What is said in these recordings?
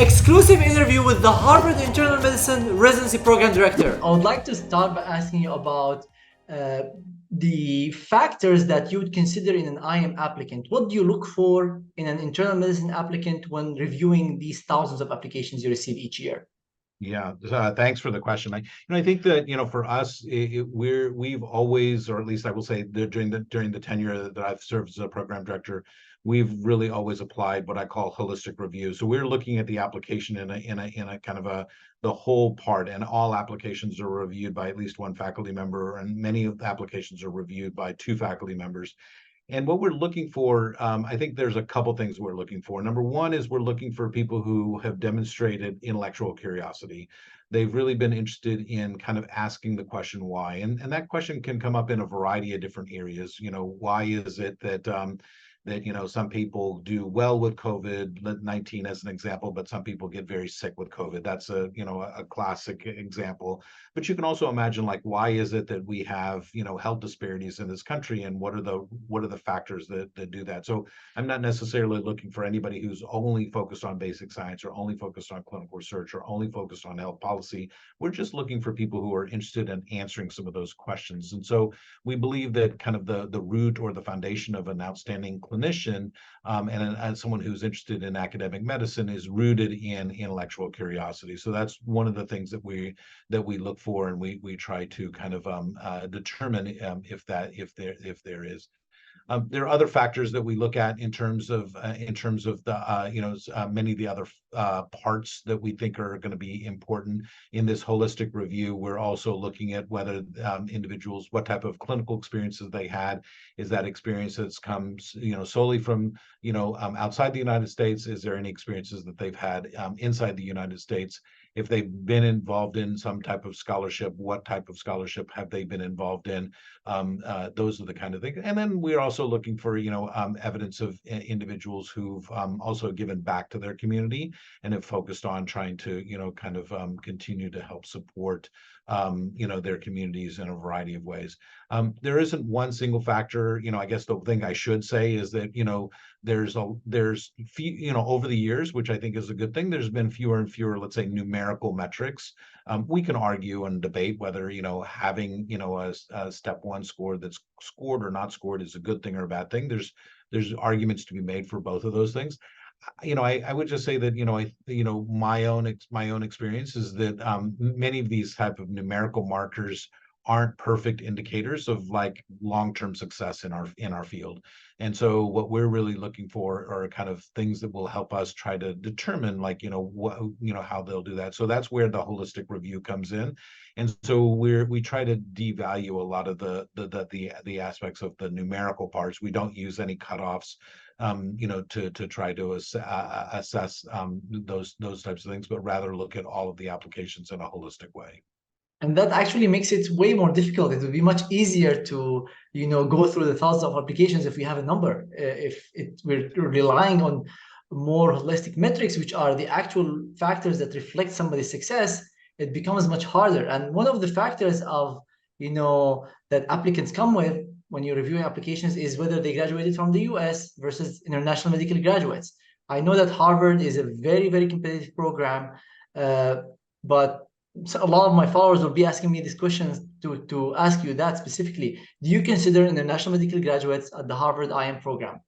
Exclusive interview with the Harvard Internal Medicine Residency Program Director. I would like to start by asking you about the factors that you would consider in an IM applicant. What do you look for in an internal medicine applicant when reviewing these thousands of applications you receive each year? Yeah, thanks for the question. I think that for us, we've always, or at least I will say that during the tenure that I've served as a program director, we've really always applied what I call holistic review. So we're looking at the application in a kind of the whole part, and all applications are reviewed by at least one faculty member, and many of the applications are reviewed by two faculty members. And what we're looking for, I think there's a couple things we're looking for. Number one is we're looking for people who have demonstrated intellectual curiosity. They've really been interested in kind of asking the question why. And that question can come up in a variety of different areas. Why is it that some people do well with COVID-19 as an example, but some people get very sick with COVID. That's a classic example. But you can also imagine, like, why is it that we have health disparities in this country, and what are the factors that do that? So I'm not necessarily looking for anybody who's only focused on basic science, or only focused on clinical research, or only focused on health policy. We're just looking for people who are interested in answering some of those questions. And so we believe that kind of the root or the foundation of an outstanding clinician and someone who's interested in academic medicine is rooted in intellectual curiosity. So that's one of the things that we look for, and we try to kind of determine if there is. There are other factors that we look at in terms of the many of the other parts that we think are going to be important in this holistic review. We're also looking at whether individuals, what type of clinical experiences they had. Is that experience that's comes solely from outside the United States? Is there any experiences that they've had inside the United States? If they've been involved in some type of scholarship, what type of scholarship have they been involved in? Those are the kind of things. And then we're also looking for evidence of individuals who've also given back to their community and have focused on trying to kind of continue to help support their communities in a variety of ways. There isn't one single factor. I guess the thing I should say is that there's over the years, which I think is a good thing, there's been fewer and fewer, let's say, numerical metrics. We can argue and debate whether having a step one score that's scored or not scored is a good thing or a bad thing. There's arguments to be made for both of those things. I would just say that my own experience is that many of these type of numerical markers aren't perfect indicators of like long-term success in our field. And so what we're really looking for are kind of things that will help us try to determine how they'll do that. So that's where the holistic review comes in. And so we try to devalue a lot of the aspects of the numerical parts. We don't use any cutoffs to try to assess those types of things, but rather look at all of the applications in a holistic way. And that actually makes it way more difficult. It would be much easier to, go through the thousands of applications if we have a number. We're relying on more holistic metrics, which are the actual factors that reflect somebody's success, it becomes much harder. And one of the factors of, that applicants come with when you're reviewing applications is whether they graduated from the US versus international medical graduates. I know that Harvard is a very, very competitive program, but so a lot of my followers will be asking me these questions to ask you that specifically. Do you consider international medical graduates at the Harvard IM program?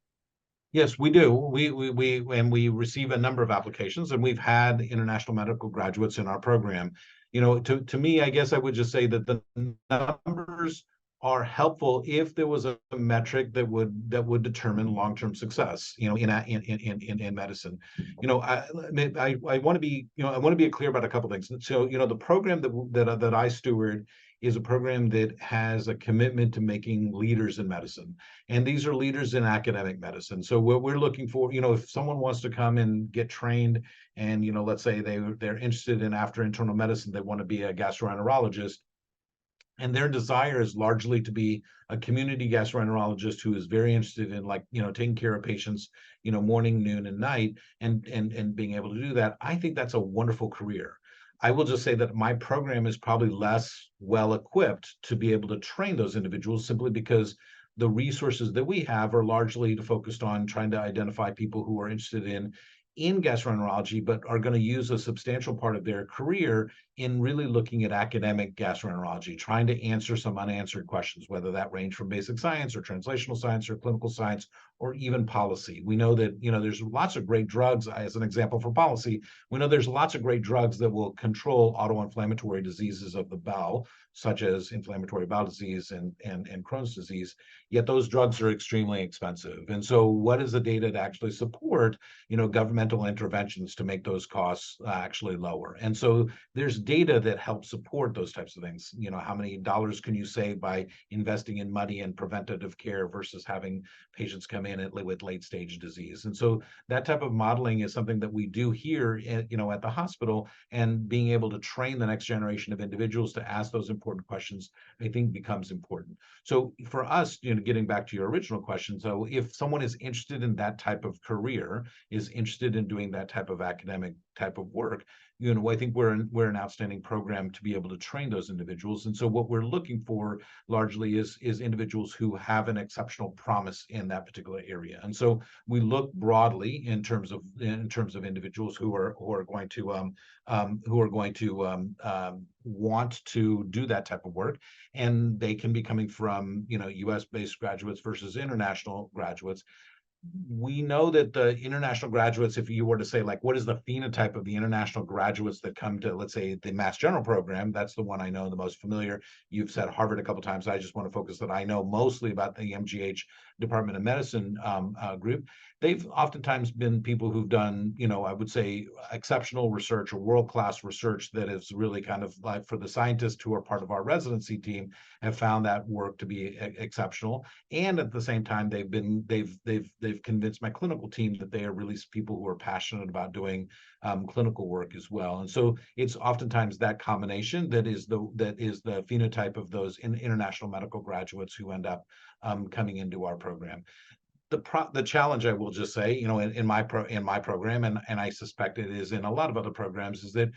Yes, we do. We receive a number of applications, and we've had international medical graduates in our program. To me, I guess I would just say that the numbers are helpful if there was a metric that would determine long-term success, in medicine. I want to be clear about a couple things. So, the program that I steward is a program that has a commitment to making leaders in medicine, and these are leaders in academic medicine. So what we're looking for, if someone wants to come and get trained, and let's say they're interested in, after internal medicine, they want to be a gastroenterologist, and their desire is largely to be a community gastroenterologist who is very interested in, taking care of patients, morning, noon, and night, and being able to do that. I think that's a wonderful career. I will just say that my program is probably less well equipped to be able to train those individuals, simply because the resources that we have are largely focused on trying to identify people who are interested in in gastroenterology, but are going to use a substantial part of their career in really looking at academic gastroenterology, trying to answer some unanswered questions, whether that range from basic science or translational science or clinical science or even policy. We know that, there's lots of great drugs, as an example for policy, we know there's lots of great drugs that will control autoinflammatory diseases of the bowel, such as inflammatory bowel disease and Crohn's disease, yet those drugs are extremely expensive. And so what is the data to actually support, governmental interventions to make those costs actually lower? And so there's data that helps support those types of things. How many dollars can you save by investing in money and preventative care versus having patients come in with late stage disease? And so that type of modeling is something that we do here at the hospital, and being able to train the next generation of individuals to ask those important questions, I think, becomes important. So for us, getting back to your original question, so if someone is interested in that type of career, is interested in doing that type of academic type of work, I think we're an outstanding program to be able to train those individuals. And so what we're looking for largely is individuals who have an exceptional promise in that particular area. And so we look broadly in terms of individuals who are going to want to do that type of work, and they can be coming from U.S. based graduates versus international graduates. We know that the international graduates, if you were to say, like, what is the phenotype of the international graduates that come to, let's say, the Mass General program, that's the one I know the most familiar. You've said Harvard a couple of times. I just want to focus that I know mostly about the MGH Department of Medicine group. They've oftentimes been people who've done, I would say, exceptional research or world-class research that is really kind of like, for the scientists who are part of our residency team, have found that work to be exceptional. And at the same time, they've convinced my clinical team that they are really people who are passionate about doing clinical work as well. And so it's oftentimes that combination that is the phenotype of those international medical graduates who end up coming into our program. The challenge, I will just say, in my program, and I suspect it is in a lot of other programs, is that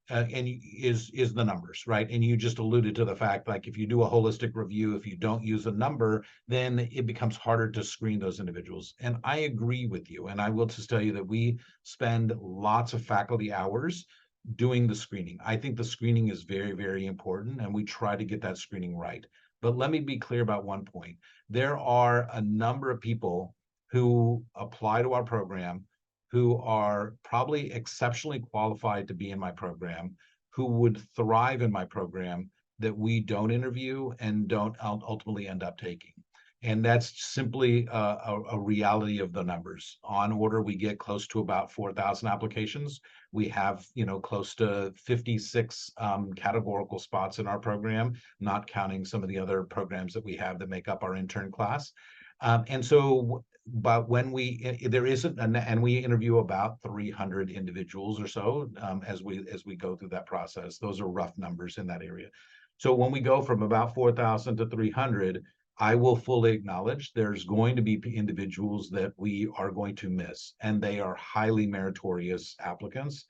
is the numbers, right? And you just alluded to the fact, like, if you do a holistic review, if you don't use a number, then it becomes harder to screen those individuals. And I agree with you. And I will just tell you that we spend lots of faculty hours doing the screening. I think the screening is very, very important, and we try to get that screening right. But let me be clear about one point. There are a number of people who apply to our program who are probably exceptionally qualified to be in my program, who would thrive in my program, that we don't interview and don't ultimately end up taking. And that's simply a reality of the numbers. On order, we get close to about 4,000 applications. We have, close to 56 categorical spots in our program, not counting some of the other programs that we have that make up our intern class. And so, but when we interview about 300 individuals or so as we go through that process. Those are rough numbers in that area. So when we go from about 4,000 to 300, I will fully acknowledge there's going to be individuals that we are going to miss, and they are highly meritorious applicants.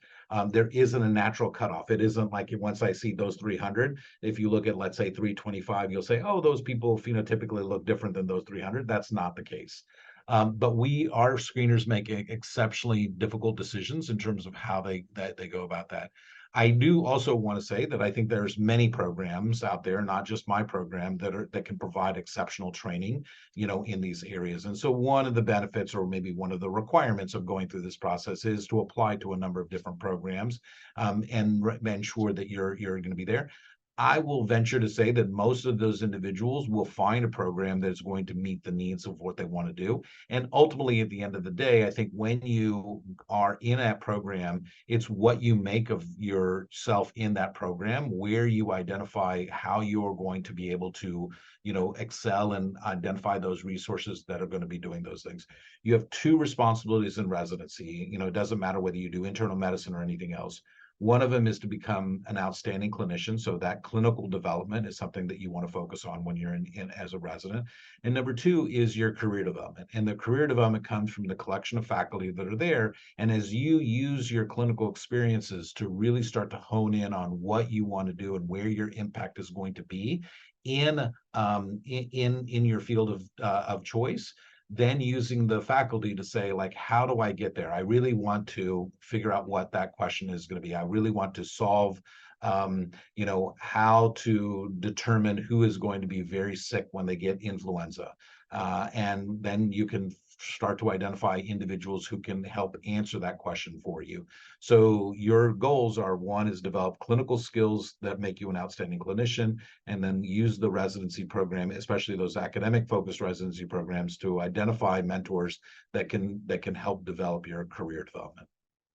There isn't a natural cutoff. It isn't like once I see those 300, if you look at, let's say, 325, you'll say, oh, those people phenotypically look different than those 300. That's not the case. But our screeners make exceptionally difficult decisions in terms of how they go about that. I do also want to say that I think there's many programs out there, not just my program, that can provide exceptional training, in these areas. And so one of the benefits, or maybe one of the requirements of going through this process, is to apply to a number of different programs and ensure that you're going to be there. I will venture to say that most of those individuals will find a program that's going to meet the needs of what they want to do. And ultimately, at the end of the day, I think when you are in that program, it's what you make of yourself in that program, where you identify how you're going to be able to, excel and identify those resources that are going to be doing those things. You have two responsibilities in residency. It doesn't matter whether you do internal medicine or anything else. One of them is to become an outstanding clinician. So that clinical development is something that you want to focus on when you're in as a resident. And number two is your career development. And the career development comes from the collection of faculty that are there. And as you use your clinical experiences to really start to hone in on what you want to do and where your impact is going to be in your field of choice, then using the faculty to say, like, how do I get there? I really want to figure out what that question is going to be. I really want to solve, how to determine who is going to be very sick when they get influenza. And then you can start to identify individuals who can help answer that question for you. So your goals are, one is develop clinical skills that make you an outstanding clinician, and then use the residency program, especially those academic focused residency programs, to identify mentors that can help develop your career development.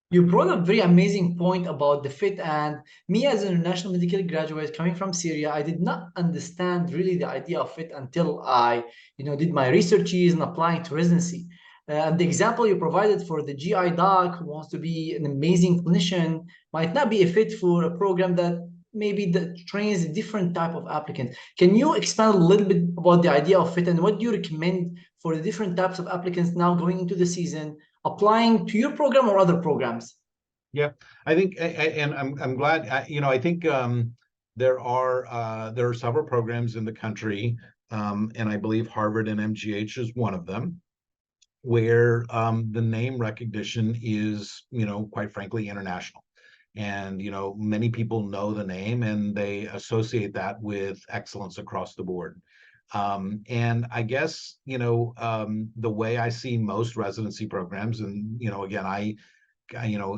You brought up a very amazing point about the fit, and me as an international medical graduate coming from Syria, I did not understand really the idea of fit until I, did my researches and applying to residency. And the example you provided for the GI doc who wants to be an amazing clinician might not be a fit for a program that maybe that trains a different type of applicant. Can you expand a little bit about the idea of fit and what do you recommend for the different types of applicants now going into the season, applying to your program or other programs? Yeah, I think, and I'm glad. I think there are several programs in the country, and I believe Harvard and MGH is one of them, where the name recognition is, quite frankly, international. And, many people know the name and they associate that with excellence across the board. And I guess, the way I see most residency programs, and, again,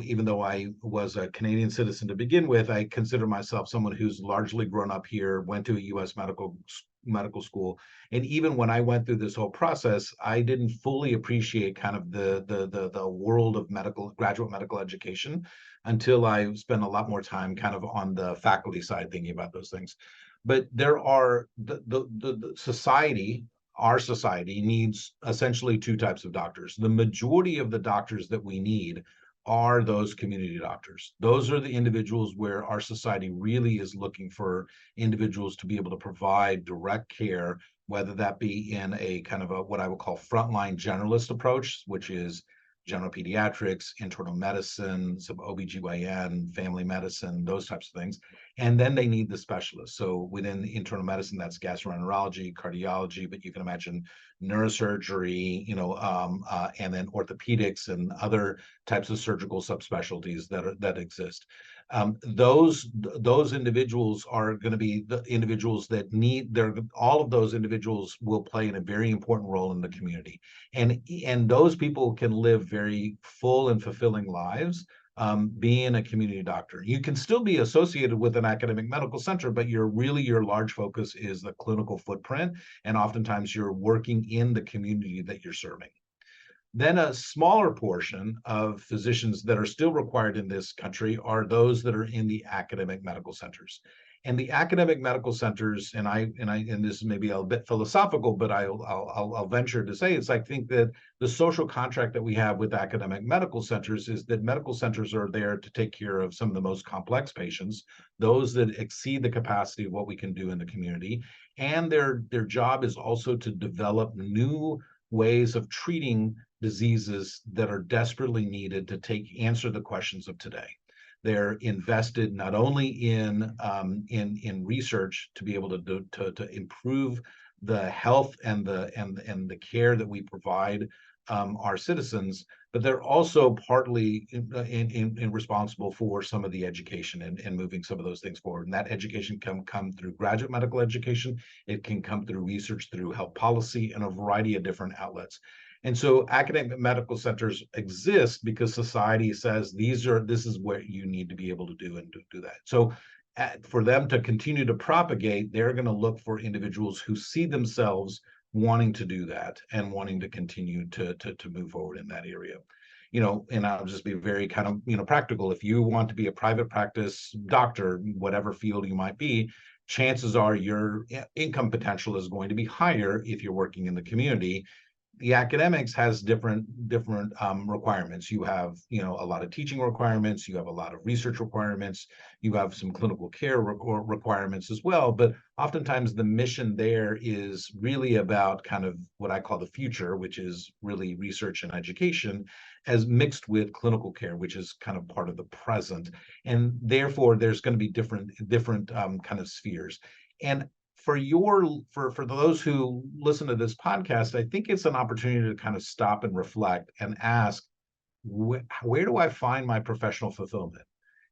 even though I was a Canadian citizen to begin with, I consider myself someone who's largely grown up here, went to a U.S. medical school. And even when I went through this whole process, I didn't fully appreciate kind of the world of graduate medical education until I spent a lot more time kind of on the faculty side thinking about those things. But there are the society. Our society needs essentially two types of doctors. The majority of the doctors that we need are those community doctors. Those are the individuals where our society really is looking for individuals to be able to provide direct care, whether that be in a kind of what I would call frontline generalist approach, which is general pediatrics, internal medicine, some OBGYN, family medicine, those types of things. And then they need the specialists. So within internal medicine, that's gastroenterology, cardiology, but you can imagine neurosurgery, and then orthopedics and other types of surgical subspecialties that exist. Those individuals are going to be the individuals that all of those individuals will play in a very important role in the community. And those people can live very full and fulfilling lives being a community doctor. You can still be associated with an academic medical center, but your large focus is the clinical footprint, and oftentimes you're working in the community that you're serving. Then a smaller portion of physicians that are still required in this country are those that are in the academic medical centers. And the academic medical centers, and this is maybe a bit philosophical, but I'll venture to say I think that the social contract that we have with academic medical centers is that medical centers are there to take care of some of the most complex patients, those that exceed the capacity of what we can do in the community. And their job is also to develop new ways of treating diseases that are desperately needed to answer the questions of today. They're invested not only in research to be able to improve the health and the care that we provide our citizens, but they're also partly responsible for some of the education and moving some of those things forward. And that education can come through graduate medical education. It can come through research, through health policy, and a variety of different outlets. And so academic medical centers exist because society says this is what you need to be able to do and do that. So for them to continue to propagate, they're going to look for individuals who see themselves wanting to do that and wanting to continue to move forward in that area. And I'll just be very kind of, practical. If you want to be a private practice doctor, whatever field you might be, chances are your income potential is going to be higher if you're working in the community. The academics has different requirements. You have, a lot of teaching requirements. You have a lot of research requirements. You have some clinical care requirements as well. But oftentimes the mission there is really about kind of what I call the future, which is really research and education, as mixed with clinical care, which is kind of part of the present. And therefore, there's going to be different kind of spheres. And for those who listen to this podcast, I think it's an opportunity to kind of stop and reflect and ask, where do I find my professional fulfillment?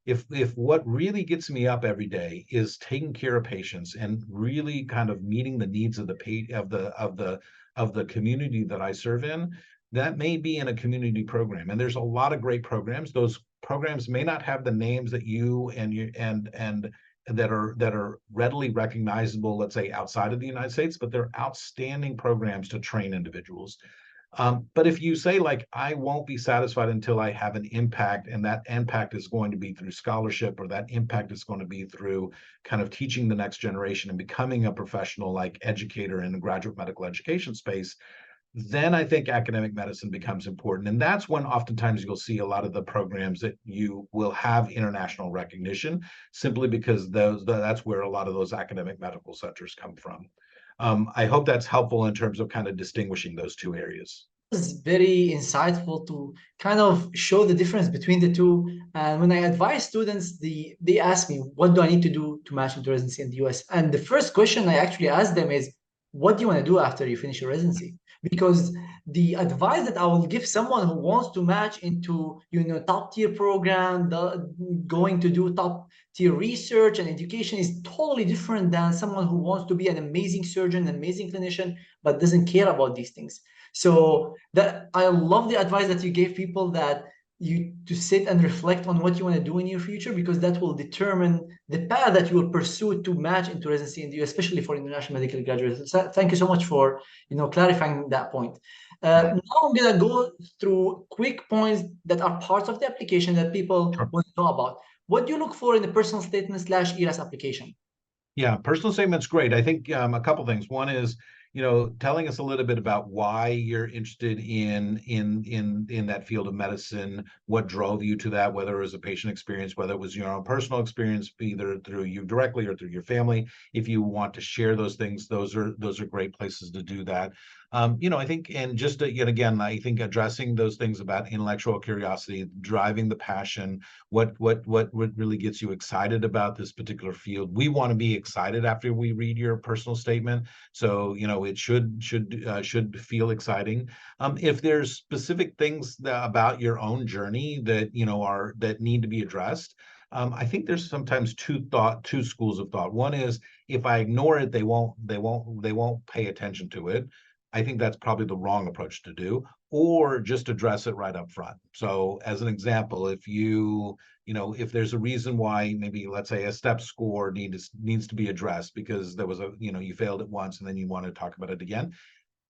If what really gets me up every day is taking care of patients and really kind of meeting the needs of the community that I serve in, that may be in a community program. And there's a lot of great programs. Those programs may not have the names that you and that are readily recognizable, let's say outside of the United States, but they're outstanding programs to train individuals. But if you say, like, I won't be satisfied until I have an impact, and that impact is going to be through scholarship, or that impact is going to be through kind of teaching the next generation and becoming a professional, like educator in the graduate medical education space, then I think academic medicine becomes important. And that's when oftentimes you'll see a lot of the programs that you will have international recognition, simply because that's where a lot of those academic medical centers come from. I hope that's helpful in terms of kind of distinguishing those two areas. It's very insightful to kind of show the difference between the two. And when I advise students, they ask me, what do I need to do to match into residency in the US? And the first question I actually ask them is, what do you want to do after you finish your residency? Because the advice that I will give someone who wants to match into, top tier program, going to do top tier research and education is totally different than someone who wants to be an amazing surgeon, an amazing clinician, but doesn't care about these things. So that I love the advice that you gave people, that you to sit and reflect on what you want to do in your future, because that will determine the path that you will pursue to match into residency in the US, especially for international medical graduates. So thank you so much for clarifying that point. Now I'm gonna go through quick points that are parts of the application that people want to know about. What do you look for in the personal statement / ERAS application? Yeah, personal statement's great. I think a couple things. One is, telling us a little bit about why you're interested in that field of medicine, what drove you to that, whether it was a patient experience, whether it was your own personal experience, either through you directly or through your family. If you want to share those things, those are great places to do that. I think, and just yet again, I think addressing those things about intellectual curiosity, driving the passion, what really gets you excited about this particular field. We want to be excited after we read your personal statement, so it should feel exciting. If there's specific things about your own journey that that need to be addressed, I think there's sometimes two schools of thought. One is, if I ignore it, they won't pay attention to it. I think that's probably the wrong approach to do, or just address it right up front. So as an example, if if there's a reason why, maybe let's say a STEP score needs to be addressed because there was you failed it once and then you want to talk about it again,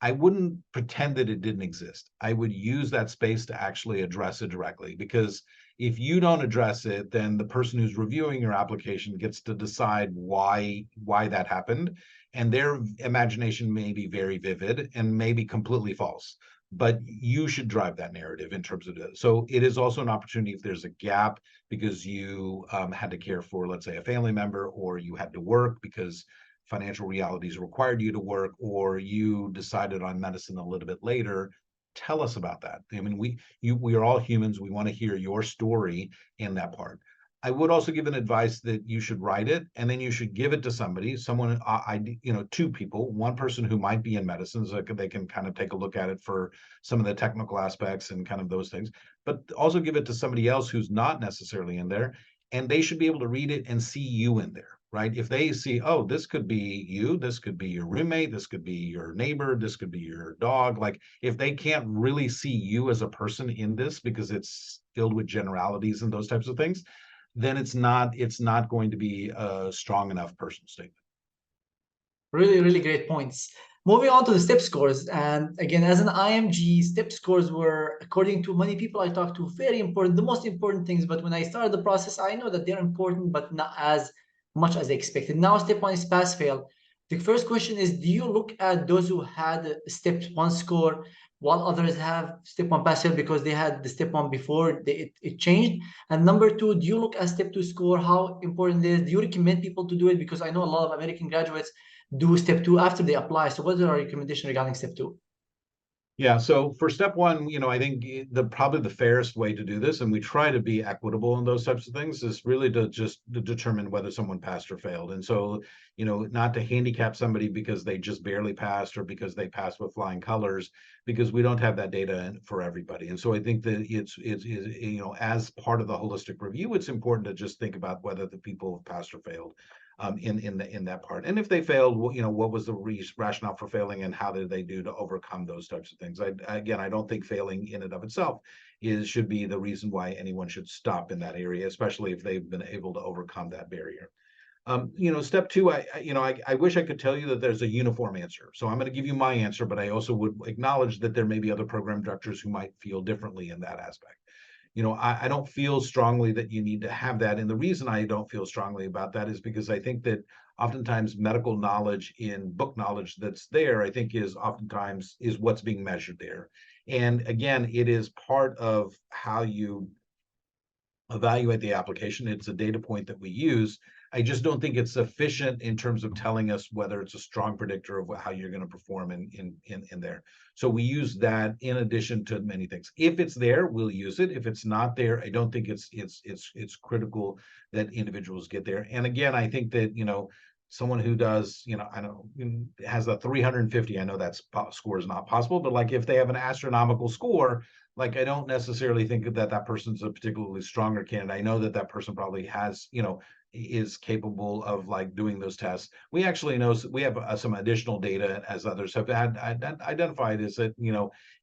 I wouldn't pretend that it didn't exist. I would use that space to actually address it directly, because if you don't address it, then the person who's reviewing your application gets to decide why that happened, and their imagination may be very vivid and may be completely false. But you should drive that narrative in terms of it. So it is also an opportunity if there's a gap because you had to care for, let's say, a family member, or you had to work because financial realities required you to work, or you decided on medicine a little bit later. Tell us about that. I mean, we are all humans. We want to hear your story in that part. I would also give an advice that you should write it, and then you should give it to someone, two people, one person who might be in medicine, so they can kind of take a look at it for some of the technical aspects and kind of those things, but also give it to somebody else who's not necessarily in there, and they should be able to read it and see you in there. Right? If they see, oh, this could be you, this could be your roommate, this could be your neighbor, this could be your dog. Like, if they can't really see you as a person in this because it's filled with generalities and those types of things, then it's not going to be a strong enough personal statement. Really, really great points. Moving on to the STEP scores. And again, as an IMG, STEP scores were, according to many people I talked to, very important, the most important things. But when I started the process, I know that they're important, but not as much as I expected. Now, step one is pass fail. The first question is, do you look at those who had a step one score while others have step one pass fail because they had the step one before it changed? And number two, do you look at step two score, how important it is? Do you recommend people to do it? Because I know a lot of American graduates do step two after they apply. So what are your recommendations regarding step two? Yeah, so for step one, I think probably the fairest way to do this, and we try to be equitable in those types of things, is really to just to determine whether someone passed or failed. And so, not to handicap somebody because they just barely passed or because they passed with flying colors, because we don't have that data for everybody. And so I think that it's as part of the holistic review, it's important to just think about whether the people have passed or failed. In that part, and if they failed, what was the rationale for failing, and how did they do to overcome those types of things? I don't think failing in and of itself should be the reason why anyone should stop in that area, especially if they've been able to overcome that barrier. Step two, I wish I could tell you that there's a uniform answer. So I'm going to give you my answer, but I also would acknowledge that there may be other program directors who might feel differently in that aspect. I don't feel strongly that you need to have that. And the reason I don't feel strongly about that is because I think that oftentimes medical knowledge in book knowledge that's there, I think is what's being measured there. And again, it is part of how you evaluate the application. It's a data point that we use. I just don't think it's sufficient in terms of telling us whether it's a strong predictor of how you're going to perform in there. So we use that in addition to many things. If it's there, we'll use it. If it's not there, I don't think it's critical that individuals get there. And again, I think that someone who does, I don't know, has a 350, I know that score is not possible, but like if they have an astronomical score, like I don't necessarily think that person's a particularly stronger candidate. I know that person probably has, is capable of like doing those tests. We actually know we have some additional data, as others have identified, is that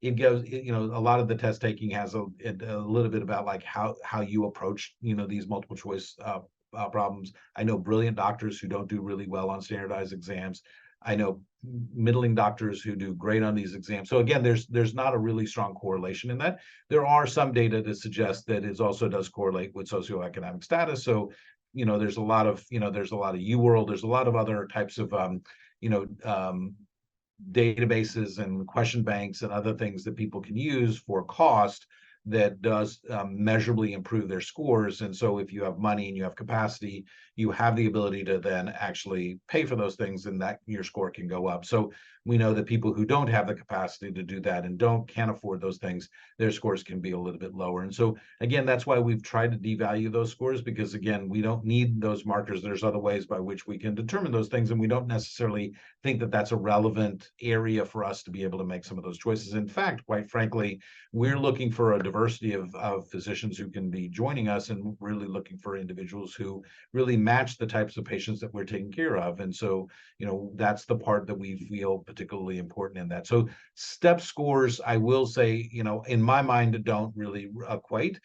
it goes, a lot of the test taking has a little bit about like how you approach these multiple choice problems. I know brilliant doctors who don't do really well on standardized exams. I know middling doctors who do great on these exams. So again, there's not a really strong correlation in that. There are some data that suggest that it also does correlate with socioeconomic status. So there's a lot of UWorld, there's a lot of other types of databases and question banks and other things that people can use for cost that does measurably improve their scores. And so if you have money and you have capacity, you have the ability to then actually pay for those things, and that your score can go up. So we know that people who don't have the capacity to do that and can't afford those things, their scores can be a little bit lower. And so again, that's why we've tried to devalue those scores, because again, we don't need those markers. There's other ways by which we can determine those things, and we don't necessarily think that that's a relevant area for us to be able to make some of those choices. In fact, quite frankly, we're looking for a diversity of physicians who can be joining us, and really looking for individuals who really match the types of patients that we're taking care of. And so, that's the part that we feel particularly important in that. So STEP scores, I will say, in my mind, don't really equate.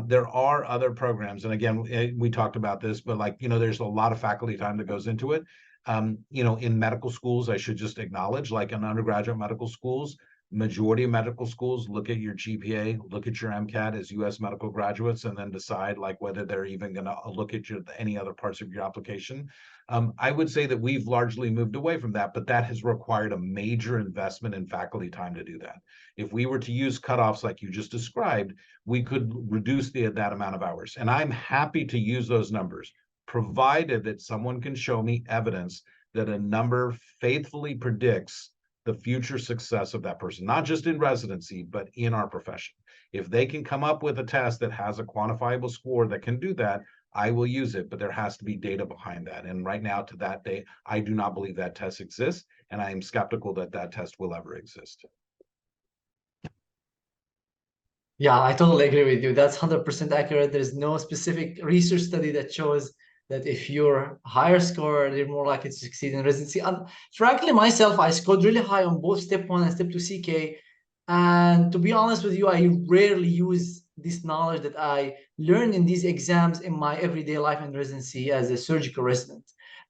There are other programs, and again, we talked about this, but like, there's a lot of faculty time that goes into it. In medical schools, I should just acknowledge, like in undergraduate medical schools, majority of medical schools look at your GPA, look at your MCAT as U.S. medical graduates, and then decide like whether they're even going to look at any other parts of your application. I would say that we've largely moved away from that, but that has required a major investment in faculty time to do that. If we were to use cutoffs like you just described, we could reduce that amount of hours. And I'm happy to use those numbers, provided that someone can show me evidence that a number faithfully predicts the future success of that person, not just in residency, but in our profession. If they can come up with a test that has a quantifiable score that can do that, I will use it, but there has to be data behind that. And right now, to that day, I do not believe that test exists, and I am skeptical that that test will ever exist. Yeah, I totally agree with you. That's 100% accurate. There's no specific research study that shows that if you're higher score, you're more likely to succeed in residency. And frankly, myself, I scored really high on both step 1 and step 2 CK. And to be honest with you, I rarely use this knowledge that I learned in these exams in my everyday life in residency as a surgical resident.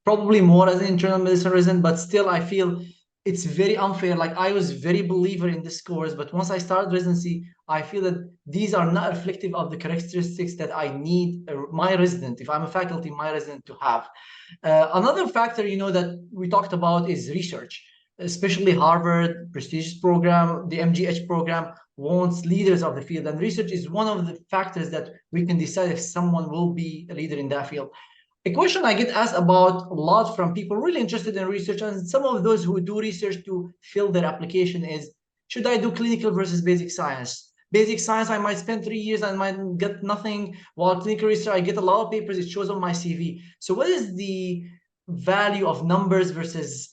Probably more as an internal medicine resident, but still I feel it's very unfair. Like I was very believer in the scores, but once I started residency, I feel that these are not reflective of the characteristics that I need my resident, if I'm a faculty, my resident to have. Another factor, that we talked about is research, especially Harvard, prestigious program, the MGH program wants leaders of the field. And research is one of the factors that we can decide if someone will be a leader in that field. A question I get asked about a lot from people really interested in research, and some of those who do research to fill their application, is Should I do clinical versus basic science? Basic science, I might spend 3 years and might get nothing, while clinical research, I get a lot of papers, it shows on my CV. So what is the value of numbers versus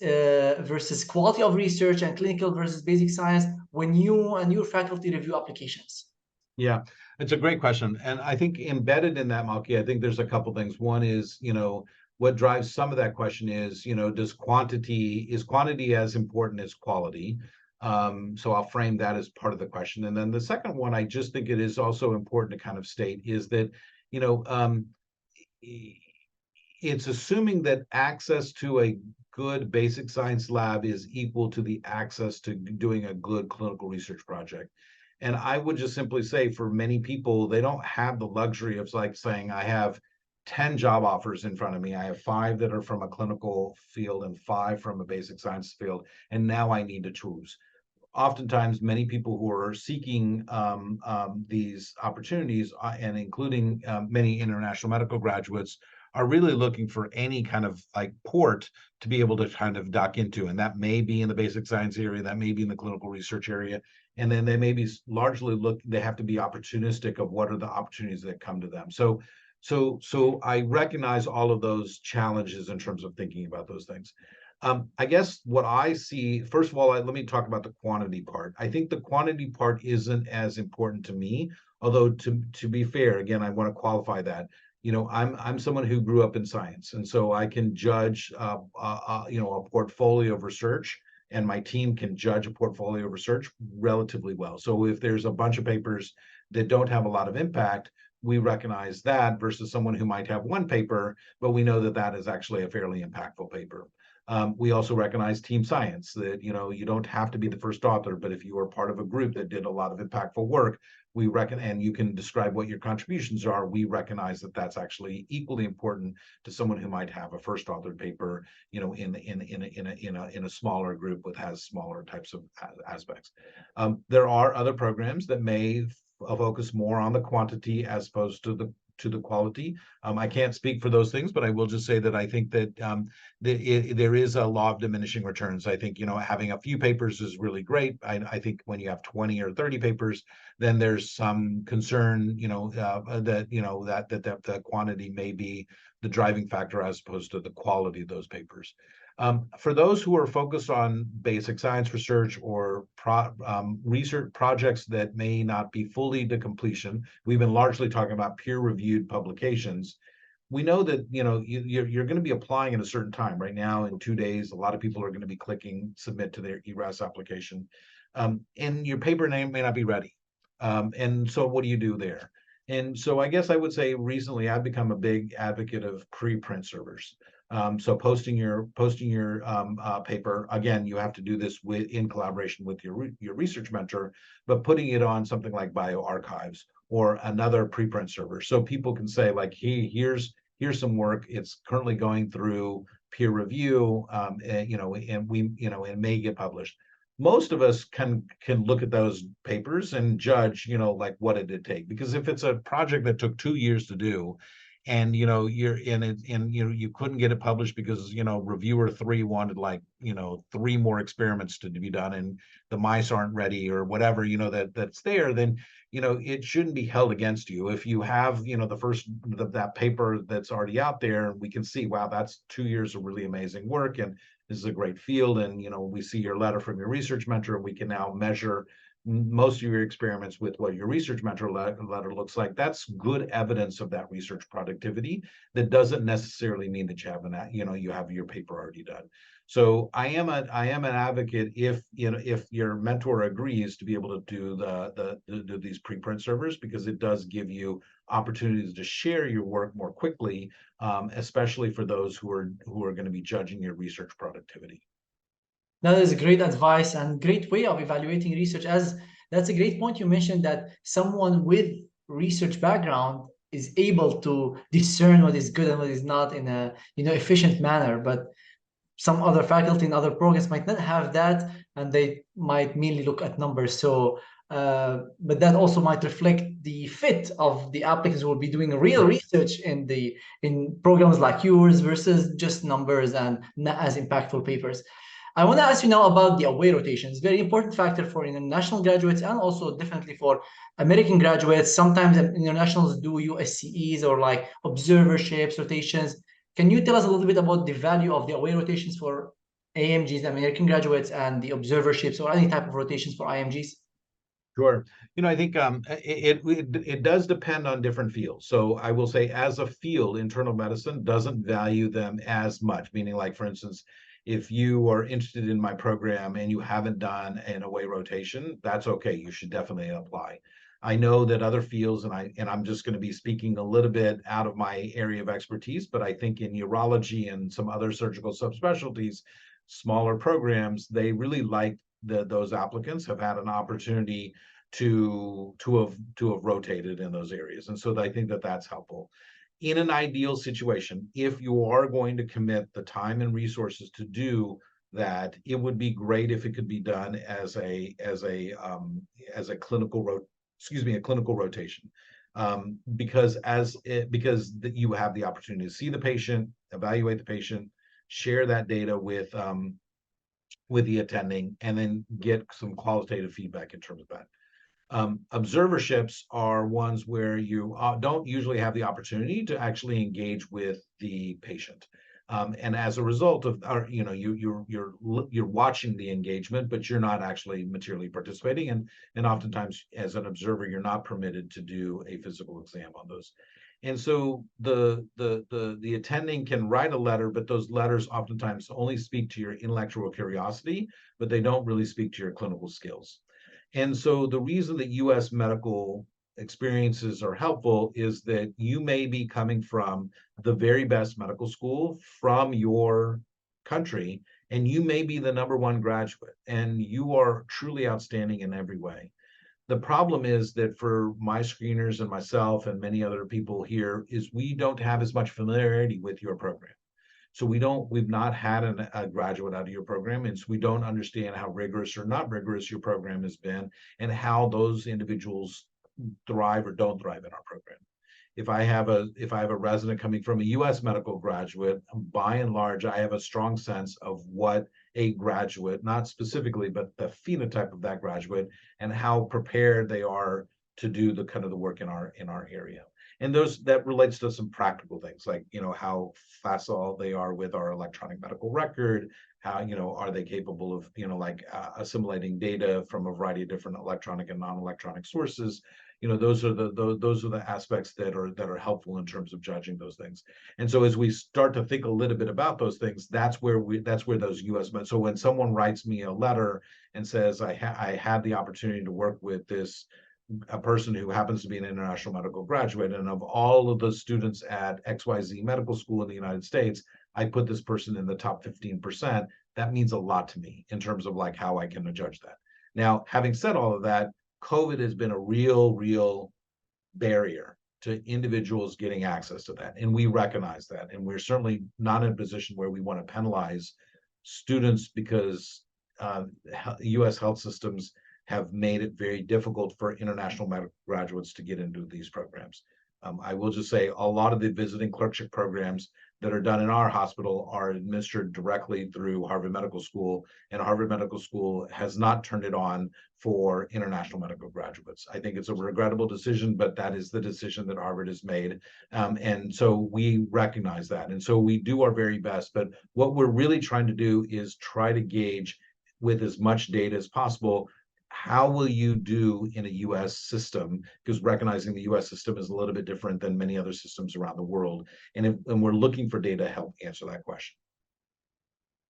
quality of research, and clinical versus basic science when you and your faculty review applications? Yeah, it's a great question. And I think embedded in that, Malki, I think there's a couple things. One is, what drives some of that question is, is quantity as important as quality? So I'll frame that as part of the question. And then the second one, I just think it is also important to kind of state is that, it's assuming that access to a good basic science lab is equal to the access to doing a good clinical research project. And I would just simply say for many people, they don't have the luxury of like saying, I have 10 job offers in front of me. I have 5 that are from a clinical field and 5 from a basic science field. And now I need to choose. Oftentimes, many people who are seeking these opportunities, and including many international medical graduates, are really looking for any kind of like port to be able to kind of dock into. And that may be in the basic science area, that may be in the clinical research area. And then they may be largely they have to be opportunistic of what are the opportunities that come to them. So I recognize all of those challenges in terms of thinking about those things. I guess what I see, first of all, let me talk about the quantity part. I think the quantity part isn't as important to me, although to be fair, again, I want to qualify that. I'm someone who grew up in science, and so I can judge, a portfolio of research, and my team can judge a portfolio of research relatively well. So if there's a bunch of papers that don't have a lot of impact, we recognize that versus someone who might have one paper, but we know that that is actually a fairly impactful paper. We also recognize team science, that you don't have to be the first author, but if you are part of a group that did a lot of impactful work, we reckon, and you can describe what your contributions are, we recognize that that's actually equally important to someone who might have a first authored paper, in a smaller group with has smaller types of aspects. There are other programs that may focus more on the quantity as opposed to the quality. I can't speak for those things, but I will just say that I think that there is a law of diminishing returns. I think, having a few papers is really great. I think when you have 20 or 30 papers, then there's some concern, that the quantity may be the driving factor as opposed to the quality of those papers. For those who are focused on basic science research or research projects that may not be fully to completion, we've been largely talking about peer-reviewed publications. We know that you're going to be applying at a certain time. Right now, in 2 days, a lot of people are going to be clicking submit to their ERAS application, and your paper name may not be ready. And so, what do you do there? And so, I guess I would say recently I've become a big advocate of preprint servers. So posting your paper, again, you have to do this in collaboration with your research mentor, but putting it on something like bioRxives or another preprint server, so people can say like, hey, here's some work. It's currently going through peer review, and it may get published. Most of us can look at those papers and judge, like what did it take? Because if it's a project that took 2 years to do, and you're in it, and you couldn't get it published because reviewer 3 wanted 3 more experiments to be done, and the mice aren't ready or whatever, that's there, then it shouldn't be held against you. If you have that paper that's already out there, we can see, wow, that's 2 years of really amazing work, and this is a great field, and we see your letter from your research mentor, and we can now measure most of your experiments with what your research mentor letter looks like. That's good evidence of that research productivity. That doesn't necessarily mean that you have your paper already done. So I am an advocate, if your mentor agrees, to be able to do these preprint servers, because it does give you opportunities to share your work more quickly, especially for those who are going to be judging your research productivity. That is great advice and great way of evaluating research. As that's a great point you mentioned, that someone with research background is able to discern what is good and what is not in a efficient manner. But some other faculty in other programs might not have that, and they might mainly look at numbers. So, but that also might reflect the fit of the applicants who will be doing real research in programs like yours versus just numbers and not as impactful papers. I want to ask you now about the away rotations. Very important factor for international graduates and also definitely for American graduates. Sometimes internationals do USCEs or like observerships, rotations. Can you tell us a little bit about the value of the away rotations for AMGs, American graduates, and the observerships or any type of rotations for IMGs? Sure. I think it does depend on different fields. So I will say, as a field, internal medicine doesn't value them as much. Meaning, like for instance, if you are interested in my program and you haven't done an away rotation, that's okay. You should definitely apply. I know that other fields, and I'm just going to be speaking a little bit out of my area of expertise, but I think in urology and some other surgical subspecialties, smaller programs, they really like those applicants have had an opportunity to have rotated in those areas, and so I think that that's helpful. In an ideal situation, if you are going to commit the time and resources to do that, it would be great if it could be done as a clinical rotation, because you have the opportunity to see the patient, evaluate the patient, share that data with the attending, and then get some qualitative feedback in terms of that. Observerships are ones where you don't usually have the opportunity to actually engage with the patient, and as a result of, you're watching the engagement, but you're not actually materially participating, and oftentimes as an observer, you're not permitted to do a physical exam on those. And so the attending can write a letter, but those letters oftentimes only speak to your intellectual curiosity, but they don't really speak to your clinical skills. And so the reason that U.S. medical experiences are helpful is that you may be coming from the very best medical school from your country, and you may be the number one graduate, and you are truly outstanding in every way. The problem is that for my screeners and myself and many other people here is we don't have as much familiarity with your program. So we've not had a graduate out of your program, and so we don't understand how rigorous or not rigorous your program has been and how those individuals thrive or don't thrive in our program. If I have a resident coming from a U.S. medical graduate, by and large, I have a strong sense of what a graduate, not specifically, but the phenotype of that graduate and how prepared they are to do the kind of the work in our area. And that relates to some practical things like, how facile they are with our electronic medical record, how, are they capable of, assimilating data from a variety of different electronic and non-electronic sources. Those are the aspects that are helpful in terms of judging those things. And so as we start to think a little bit about those things, that's where those U.S. So when someone writes me a letter and says, I had the opportunity to work with a person who happens to be an international medical graduate, and of all of the students at XYZ medical school in the United States, I put this person in the top 15%. That means a lot to me in terms of like how I can judge that. Now, having said all of that, COVID has been a real barrier to individuals getting access to that. And we recognize that. And we're certainly not in a position where we want to penalize students because US health systems have made it very difficult for international medical graduates to get into these programs. I will just say a lot of the visiting clerkship programs that are done in our hospital are administered directly through Harvard Medical School, and Harvard Medical School has not turned it on for international medical graduates. I think it's a regrettable decision, but that is the decision that Harvard has made. And so we recognize that. And so we do our very best, but what we're really trying to do is try to gauge with as much data as possible, how will you do in a U.S. system? Because recognizing the U.S. system is a little bit different than many other systems around the world. And we're looking for data to help answer that question.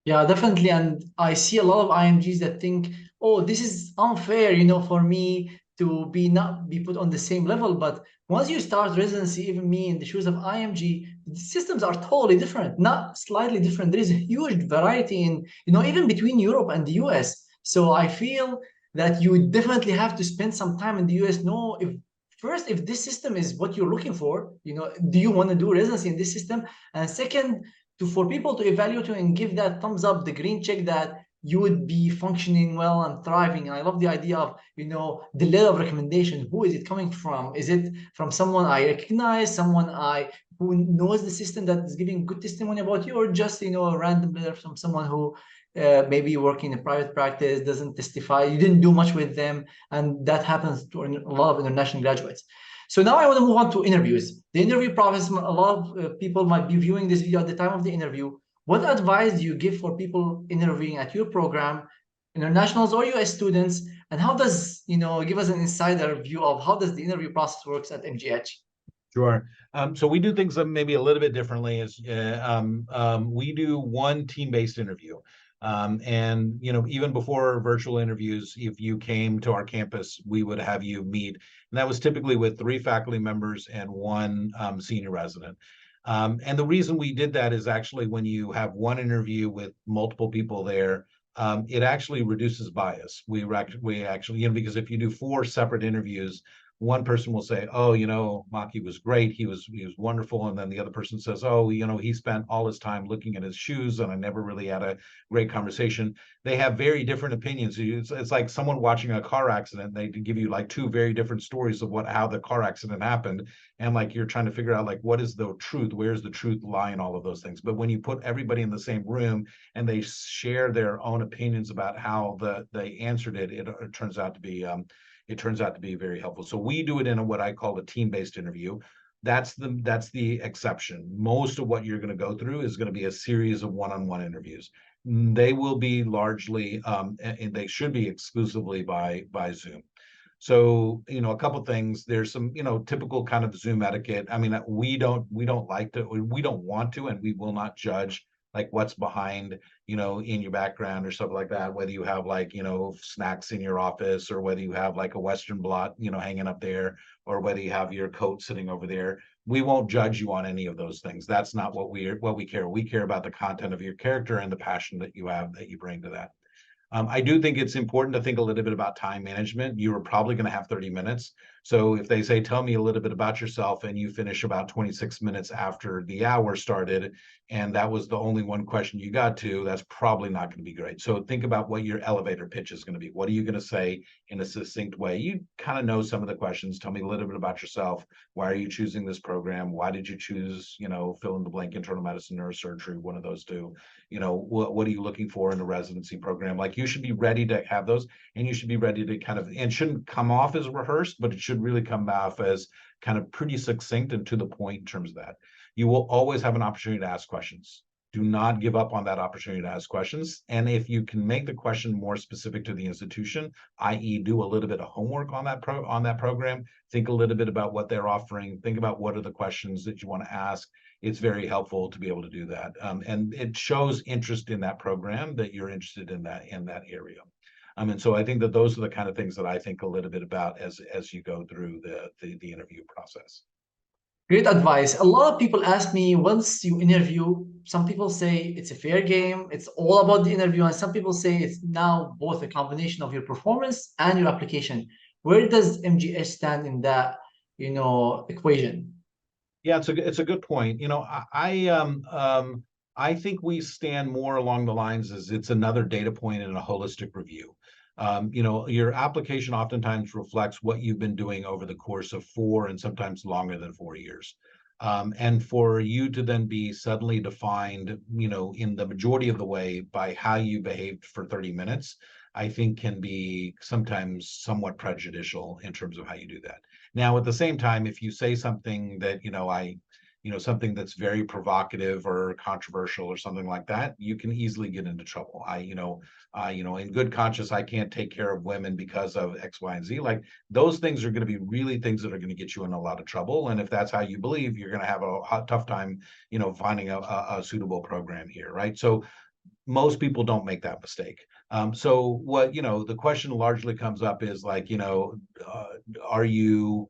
Yeah, definitely. And I see a lot of IMGs that think, oh, this is unfair, for me to not be put on the same level. But once you start residency, even me in the shoes of IMG, the systems are totally different, not slightly different. There is a huge variety in, even between Europe and the US. So I feel that you would definitely have to spend some time in the US. Know if this system is what you're looking for, do you want to do residency in this system? And second, for people to evaluate you and give that thumbs up, the green check that you would be functioning well and thriving. And I love the idea of, the letter of recommendation. Who is it coming from? Is it from someone I recognize, who knows the system that is giving good testimony about you, or just, a random letter from someone who maybe working in a private practice, doesn't testify, you didn't do much with them, and that happens to a lot of international graduates. So now I want to move on to interviews. The interview process, a lot of people might be viewing this video at the time of the interview. What advice do you give for people interviewing at your program, internationals or US students, and how does, give us an insider view of how does the interview process works at MGH? Sure. So we do things maybe a little bit differently. Is we do one team-based interview, and even before virtual interviews, if you came to our campus, we would have you meet, and that was typically with 3 faculty members and 1 senior resident. And the reason we did that is actually when you have one interview with multiple people there, it actually reduces bias. We actually, because if you do 4 separate interviews, one person will say, oh, Maki was great. He was wonderful. And then the other person says, oh, he spent all his time looking at his shoes and I never really had a great conversation. They have very different opinions. It's like someone watching a car accident. They give you like 2 very different stories of how the car accident happened. And like, you're trying to figure out like, what is the truth? Where's the truth lie in all of those things? But when you put everybody in the same room and they share their own opinions about how they answered it, it turns out to be very helpful. So we do it in what I call a team-based interview. That's the exception. Most of what you're going to go through is going to be a series of one-on-one interviews. They will be largely, and they should be exclusively by Zoom. So, a couple things. There's some, typical kind of Zoom etiquette. I mean, we don't want to, and we will not judge like what's behind, in your background or something like that, whether you have like, snacks in your office or whether you have like a Western blot, hanging up there, or whether you have your coat sitting over there. We won't judge you on any of those things. That's not what we care. We care about the content of your character and the passion that you have, that you bring to that. I do think it's important to think a little bit about time management. You are probably going to have 30 minutes. So if they say, tell me a little bit about yourself, and you finish about 26 minutes after the hour started, and that was the only one question you got to, that's probably not going to be great. So think about what your elevator pitch is going to be. What are you going to say in a succinct way? You kind of know some of the questions. Tell me a little bit about yourself. Why are you choosing this program? Why did you choose, fill in the blank, internal medicine, neurosurgery, one of those 2? What are you looking for in a residency program? Like, you should be ready to have those, and you should be ready to kind of, and shouldn't come off as rehearsed, but it should really come off as kind of pretty succinct and to the point in terms of that. You will always have an opportunity to ask questions. Do not give up on that opportunity to ask questions. And if you can make the question more specific to the institution, i.e. do a little bit of homework on that program, think a little bit about what they're offering, think about what are the questions that you want to ask. It's very helpful to be able to do that. And it shows interest in that program, that you're interested in that area. And so I think that those are the kind of things that I think a little bit about as you go through the interview process. Great advice. A lot of people ask me, once you interview, some people say it's a fair game, it's all about the interview, and some people say it's now both a combination of your performance and your application. Where does MGH stand in that, equation? Yeah, it's a good point. I think we stand more along the lines as it's another data point in a holistic review. Your application oftentimes reflects what you've been doing over the course of 4 and sometimes longer than 4 years. And for you to then be suddenly defined, in the majority of the way by how you behaved for 30 minutes, I think can be sometimes somewhat prejudicial in terms of how you do that. Now, at the same time, if you say something that, something that's very provocative or controversial or something like that, you can easily get into trouble. In good conscience, I can't take care of women because of X, Y, and Z. Like, those things are going to be really things that are going to get you in a lot of trouble. And if that's how you believe, you're going to have a tough time, finding a suitable program here, right? So most people don't make that mistake. So what, the question largely comes up is like, are you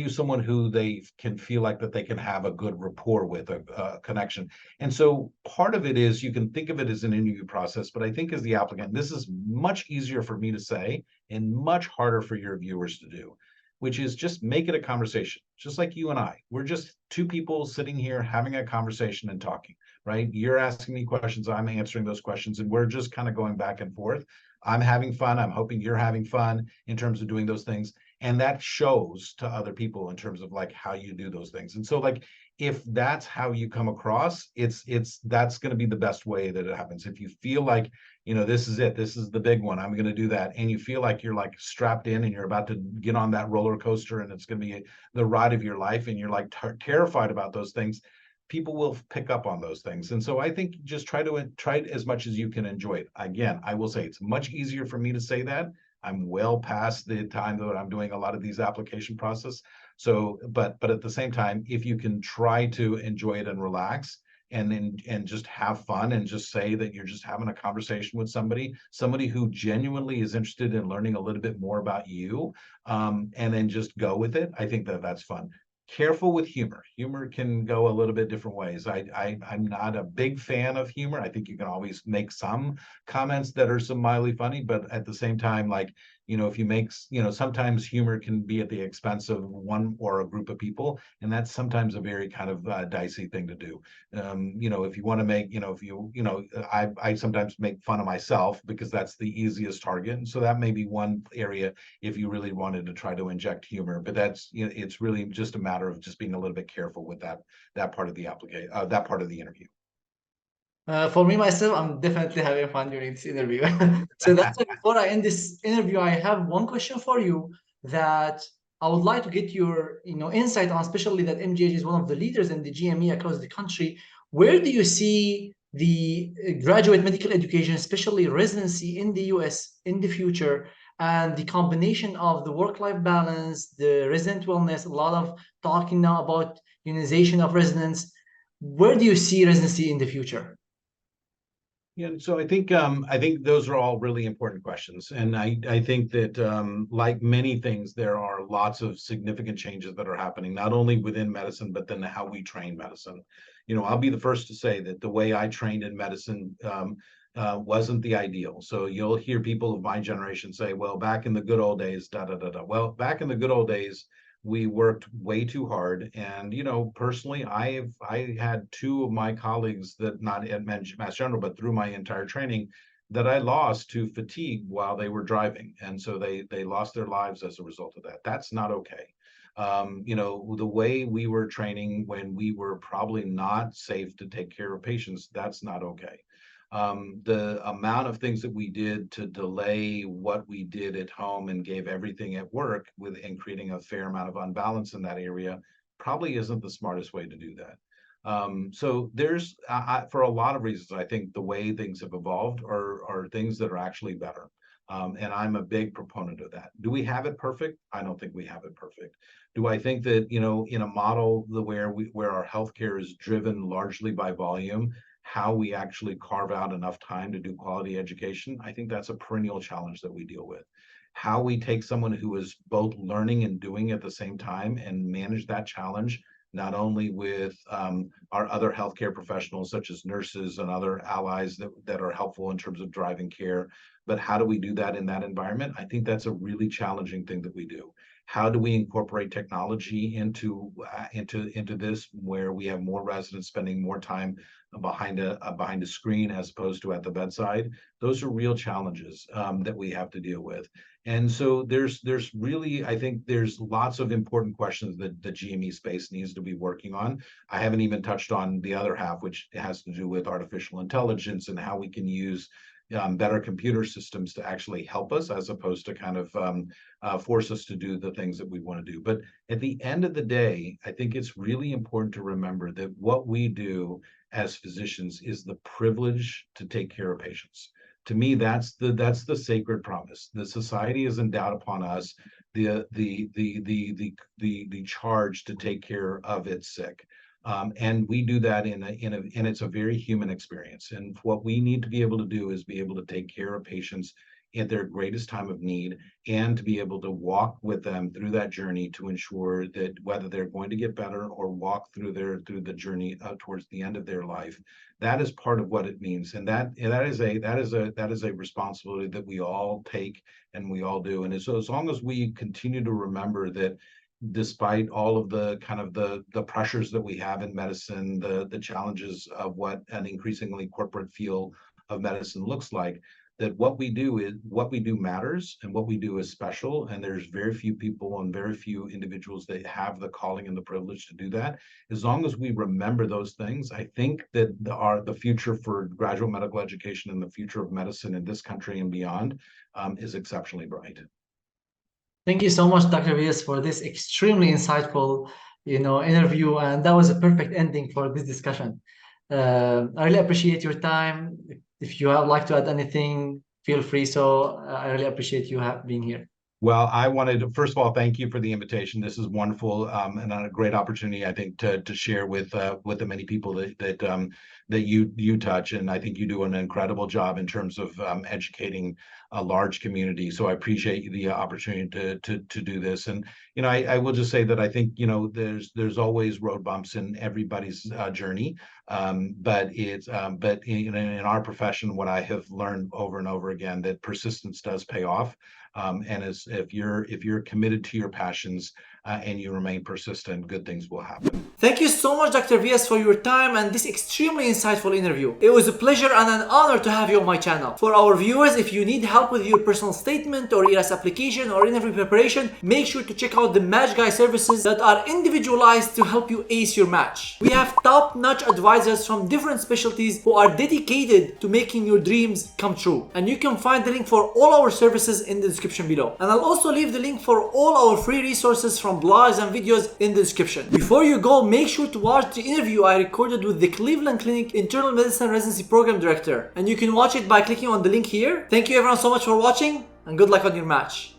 someone who they can feel like that they can have a good rapport with, a connection? And so part of it is, you can think of it as an interview process, but I think as the applicant, this is much easier for me to say and much harder for your viewers to do, which is just make it a conversation, just like you and I. We're just 2 people sitting here having a conversation and talking, right? You're asking me questions, I'm answering those questions, and we're just kind of going back and forth. I'm having fun. I'm hoping you're having fun in terms of doing those things. And that shows to other people in terms of like how you do those things. And so like, if that's how you come across, that's going to be the best way that it happens. If you feel like, this is it, this is the big one, I'm going to do that, and you feel like you're like strapped in and you're about to get on that roller coaster and it's going to be the ride of your life, and you're like terrified about those things, people will pick up on those things. And so I think just try it as much as you can enjoy it. Again, I will say it's much easier for me to say that. I'm well past the time that I'm doing a lot of these application process. So, but at the same time, if you can try to enjoy it and relax, and just have fun, and just say that you're just having a conversation with somebody who genuinely is interested in learning a little bit more about you, and then just go with it, I think that that's fun. Careful with humor. Humor can go a little bit different ways. I'm not a big fan of humor. I think you can always make some comments that are some mildly funny, but at the same time, like, if you make, sometimes humor can be at the expense of one or a group of people, and that's sometimes a very kind of dicey thing to do. If you want to make, I sometimes make fun of myself because that's the easiest target. And so that may be one area if you really wanted to try to inject humor, but that's, it's really just a matter of just being a little bit careful with that part of the application, that part of the interview. For me, myself, I'm definitely having fun during this interview. So that's why before I end this interview, I have one question for you that I would like to get your, insight on, especially that MGH is one of the leaders in the GME across the country. Where do you see the graduate medical education, especially residency in the US in the future, and the combination of the work-life balance, the resident wellness, a lot of talking now about unionization of residents. Where do you see residency in the future? Yeah, so I think those are all really important questions, and I think that like many things, there are lots of significant changes that are happening, not only within medicine, but then how we train medicine. I'll be the first to say that the way I trained in medicine wasn't the ideal. So you'll hear people of my generation say, "Well, back in the good old days, da da da da." Well, back in the good old days, we worked way too hard, and personally, I had two of my colleagues, that not at Mass General but through my entire training, that I lost to fatigue while they were driving, and so they lost their lives as a result of that. That's not okay. The way we were training when we were probably not safe to take care of patients, that's not okay. The amount of things that we did to delay what we did at home and gave everything at work, and creating a fair amount of unbalance in that area, probably isn't the smartest way to do that. So there's, for a lot of reasons, I think the way things have evolved are things that are actually better. And I'm a big proponent of that. Do we have it perfect? I don't think we have it perfect. Do I think that, in a model where our healthcare is driven largely by volume, how we actually carve out enough time to do quality education, I think that's a perennial challenge that we deal with. How we take someone who is both learning and doing at the same time and manage that challenge, not only with our other healthcare professionals, such as nurses and other allies that are helpful in terms of driving care, but how do we do that in that environment? I think that's a really challenging thing that we do. How do we incorporate technology into this, where we have more residents spending more time behind a screen as opposed to at the bedside? Those are real challenges that we have to deal with. And so there's really, I think there's lots of important questions that the GME space needs to be working on. I haven't even touched on the other half, which has to do with artificial intelligence and how we can use better computer systems to actually help us, as opposed to kind of force us to do the things that we want to do. But at the end of the day, I think it's really important to remember that what we do as physicians is the privilege to take care of patients. To me, that's the sacred promise. The society has endowed upon us the charge to take care of its sick. And we do that and it's a very human experience. And what we need to be able to do is be able to take care of patients at their greatest time of need, and to be able to walk with them through that journey to ensure that whether they're going to get better or walk through the journey towards the end of their life, that is part of what it means. And that is a responsibility that we all take and we all do. And so as long as we continue to remember that, despite all of the kind of the pressures that we have in medicine, the challenges of what an increasingly corporate field of medicine looks like, that what we do matters, and what we do is special, and there's very few people and very few individuals that have the calling and the privilege to do that. As long as we remember those things, I think that the future for graduate medical education and the future of medicine in this country and beyond is exceptionally bright. Thank you so much, Dr. Vias, for this extremely insightful, interview, and that was a perfect ending for this discussion. I really appreciate your time. If you would like to add anything, feel free. So I really appreciate you being here. Well, I wanted to, first of all, thank you for the invitation. This is wonderful, and a great opportunity, I think, to share with the many people that you touch, and I think you do an incredible job in terms of educating a large community. So I appreciate the opportunity to do this. And I will just say that I think there's always road bumps in everybody's journey, but in our profession, what I have learned over and over again, that persistence does pay off. And if you're committed to your passions and you remain persistent, good things will happen. Thank you so much, Dr. Vias, for your time and this extremely insightful interview. It was a pleasure and an honor to have you on my channel. For our viewers, if you need help with your personal statement or ERAS application or interview preparation, make sure to check out the Match Guy services that are individualized to help you ace your match. We have top-notch advisors from different specialties who are dedicated to making your dreams come true. And you can find the link for all our services in the description below. And I'll also leave the link for all our free resources from blogs and videos in the description. Before you go, make sure to watch the interview I recorded with the Cleveland Clinic Internal Medicine Residency Program Director, and you can watch it by clicking on the link here. Thank you everyone so much for watching, and good luck on your match.